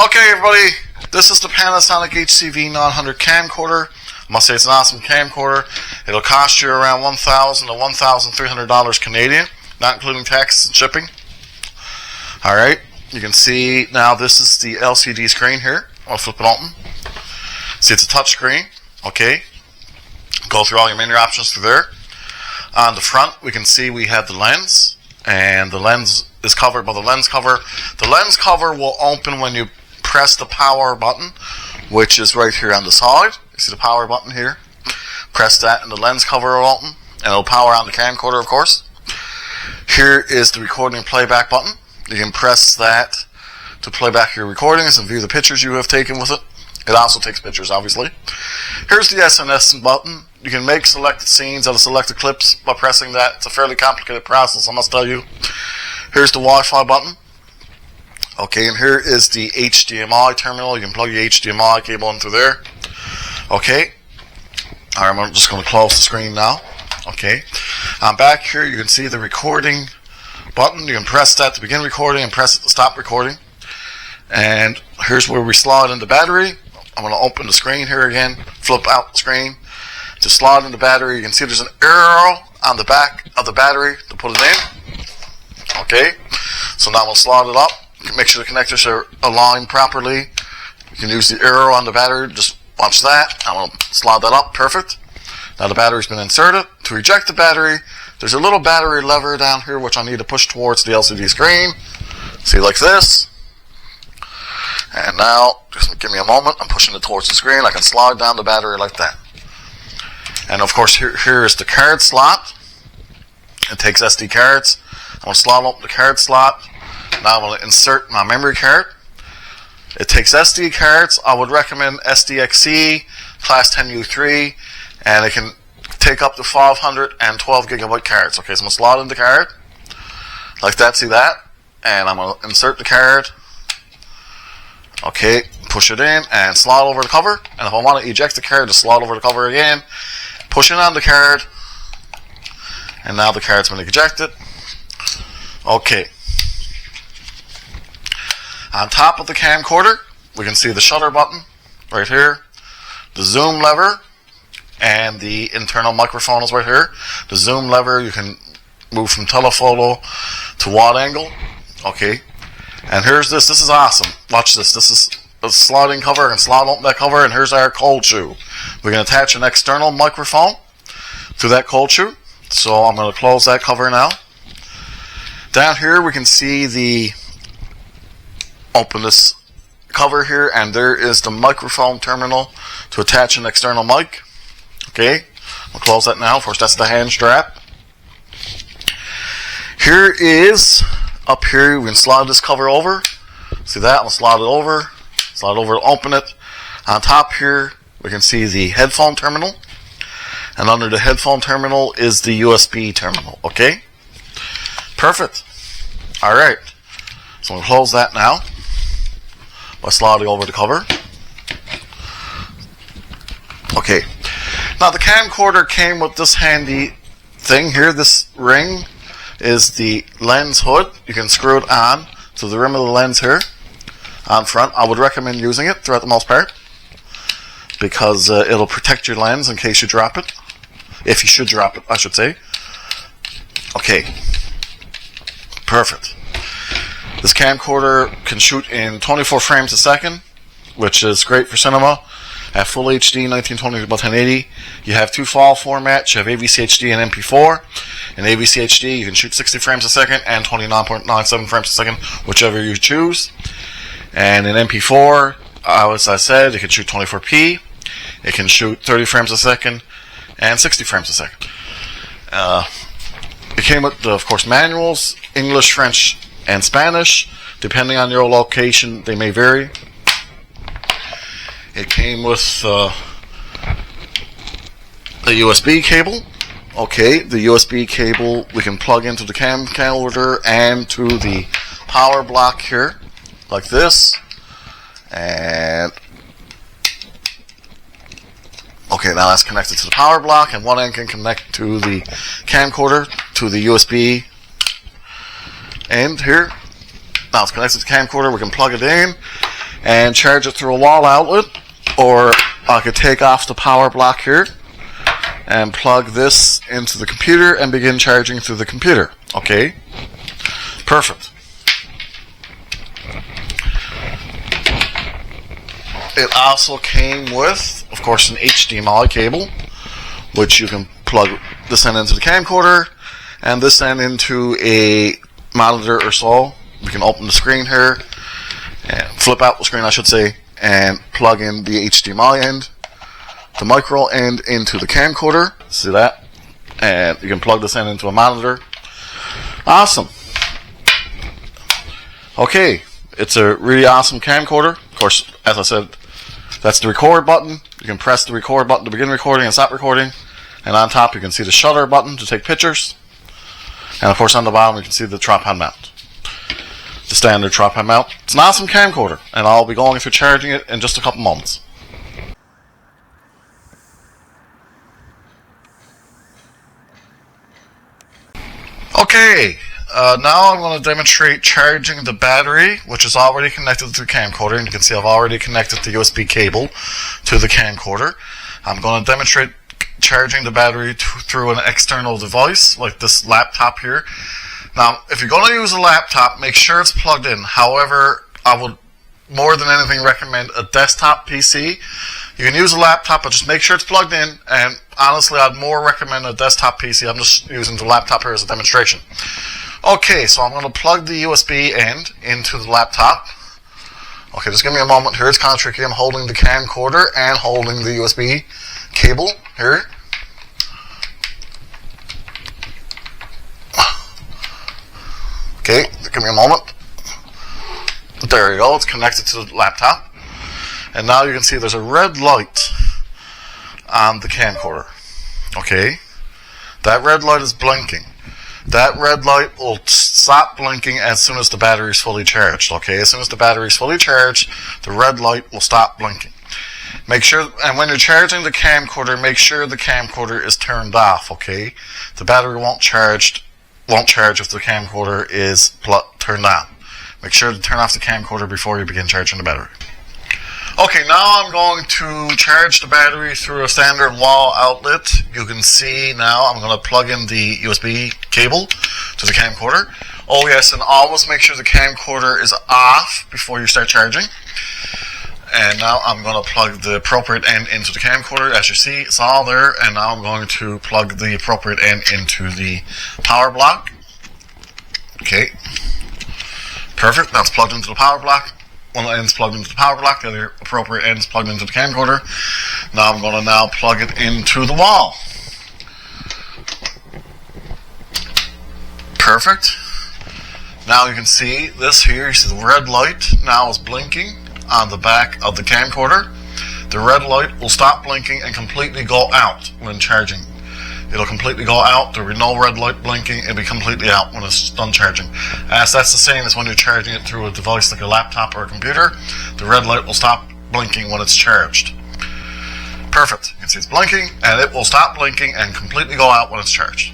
Okay, everybody, this is the Panasonic HC-V900 Camcorder. I must say it's an awesome camcorder. It'll cost you around $1,000 to $1,300 Canadian, not including tax and shipping. Alright, you can see now this is the LCD screen here. I'll flip it open. See, it's a touch screen. Okay, go through all your menu options through there. On the front, we can see we have the lens, and the lens is covered by the lens cover. The lens cover will open when you press the power button, which is right here on the side. You see the power button here? Press that and the lens cover will open, and it'll power on the camcorder, of course. Here is the recording and playback button. You can press that to play back your recordings and view the pictures you have taken with it. It also takes pictures, obviously. Here's the SNS button. You can make selected scenes out of selected clips by pressing that. It's a fairly complicated process, I must tell you. Here's the Wi-Fi button. Okay, and here is the HDMI terminal. You can plug your HDMI cable in through there. Okay. Alright, I'm just going to close the screen now. Okay. Back here, you can see the recording button. You can press that to begin recording and press it to stop recording. And here's where we slot in the battery. I'm going to open the screen here again, flip out the screen. To slot in the battery, you can see there's an arrow on the back of the battery to put it in. Okay, so now we'll slot it up. Make sure the connectors are aligned properly. You can use the arrow on the battery. Just watch that. I'm going to slot that up. Perfect. Now the battery's been inserted. To eject the battery, there's a little battery lever down here which I need to push towards the LCD screen. See, like this. And now, just give me a moment. I'm pushing it towards the screen. I can slide down the battery like that. And of course, here is the card slot. It takes SD cards. I'm going to slot open the card slot. Now I'm going to insert my memory card. It takes SD cards. I would recommend SDXC Class 10U3, and it can take up to 512 gigabyte cards. Okay, so I'm going to slot in the card like that. See that? And I'm going to insert the card. Okay, push it in and slot over the cover. And if I want to eject the card, just slot over the cover again. Push in on the card. And now the card's been ejected. Okay. On top of the camcorder, we can see the shutter button right here, the zoom lever, and the internal microphone is right here. The zoom lever, you can move from telephoto to wide angle. Okay. And here's this. This is awesome. Watch this. This is a sliding cover, and slot open that cover, and here's our cold shoe. We're going to attach an external microphone to that cold shoe. So I'm going to close that cover now. Down here we can see the, open this cover here, and there is the microphone terminal to attach an external mic. Okay, I'll close that now. First, that's the hand strap. Here is, up here, we can slide this cover over. See that? I'll slide it over to open it. On top here, we can see the headphone terminal. And under the headphone terminal is the USB terminal. Okay? Perfect. Alright. So we'll close that now by sliding over the cover. Okay. Now the camcorder came with this handy thing here. This ring is the lens hood. You can screw it on to the rim of the lens here on front. I would recommend using it throughout the most part, because it'll protect your lens in case you drop it. If you should drop it, I should say. Okay. Perfect. This camcorder can shoot in 24 frames a second, which is great for cinema. At Full HD, 1920 by 1080. You have two file formats. You have AVC HD and MP4. In AVC HD, you can shoot 60 frames a second and 29.97 frames a second, whichever you choose. And in MP4, as I said, it can shoot 24p. It can shoot 30 frames a second and 60 frames a second. It came with, of course, manuals, English, French, and Spanish. Depending on your location, they may vary. It came with a USB cable. Okay, the USB cable we can plug into the camcorder and to the power block here, like this. And okay, now that's connected to the power block, and one end can connect to the camcorder, to the USB end here. Now it's connected to the camcorder. We can plug it in. and charge it through a wall outlet, or I could take off the power block here and plug this into the computer and begin charging through the computer. Okay, perfect. It also came with, of course, an HDMI cable, which you can plug this end into the camcorder and this end into a monitor or so. We can open the screen here, and flip out the screen I should say, and plug in the HDMI end, the micro end into the camcorder. See that? And you can plug this end into a monitor. Awesome. Okay, it's a really awesome camcorder. Of course, as I said, that's the record button. You can press the record button to begin recording and stop recording. And on top you can see the shutter button to take pictures. And of course on the bottom you can see the tripod mount. The standard tripod mount. It's an awesome camcorder, and I'll be going through charging it in just a couple moments. Okay, now I'm going to demonstrate charging the battery, which is already connected to the camcorder, and you can see I've already connected the USB cable to the camcorder. I'm going to demonstrate charging the battery through an external device, like this laptop here. Now, if you're going to use a laptop, make sure it's plugged in. However, I would more than anything recommend a desktop PC. You can use a laptop, but just make sure it's plugged in. And honestly, I'd more recommend a desktop PC. I'm just using the laptop here as a demonstration. Okay, so I'm going to plug the USB end into the laptop. Okay, just give me a moment here. It's kind of tricky. I'm holding the camcorder and holding the USB cable here. Okay, give me a moment. There you go, it's connected to the laptop. And now you can see there's a red light on the camcorder. Okay, that red light is blinking. That red light will stop blinking as soon as the battery is fully charged. Okay, as soon as the battery is fully charged, the red light will stop blinking. Make sure, and when you're charging the camcorder, make sure the camcorder is turned off. Okay, the battery won't charge if the camcorder is turned on. Make sure to turn off the camcorder before you begin charging the battery. Okay, now I'm going to charge the battery through a standard wall outlet. You can see now I'm going to plug in the USB cable to the camcorder. Oh yes, and always make sure the camcorder is off before you start charging. And now I'm going to plug the appropriate end into the camcorder. As you see, it's all there. And now I'm going to plug the appropriate end into the power block. Okay. Perfect. That's plugged into the power block. One end's plugged into the power block. The other appropriate end is plugged into the camcorder. Now I'm going to plug it into the wall. Perfect. Now you can see this here. You see the red light now is blinking on the back of the camcorder. The red light will stop blinking and completely go out when charging. It'll completely go out. There will be no red light blinking. It'll be completely out when it's done charging. As that's the same as when you're charging it through a device like a laptop or a computer. The red light will stop blinking when it's charged. Perfect. You can see it's blinking, and it will stop blinking and completely go out when it's charged.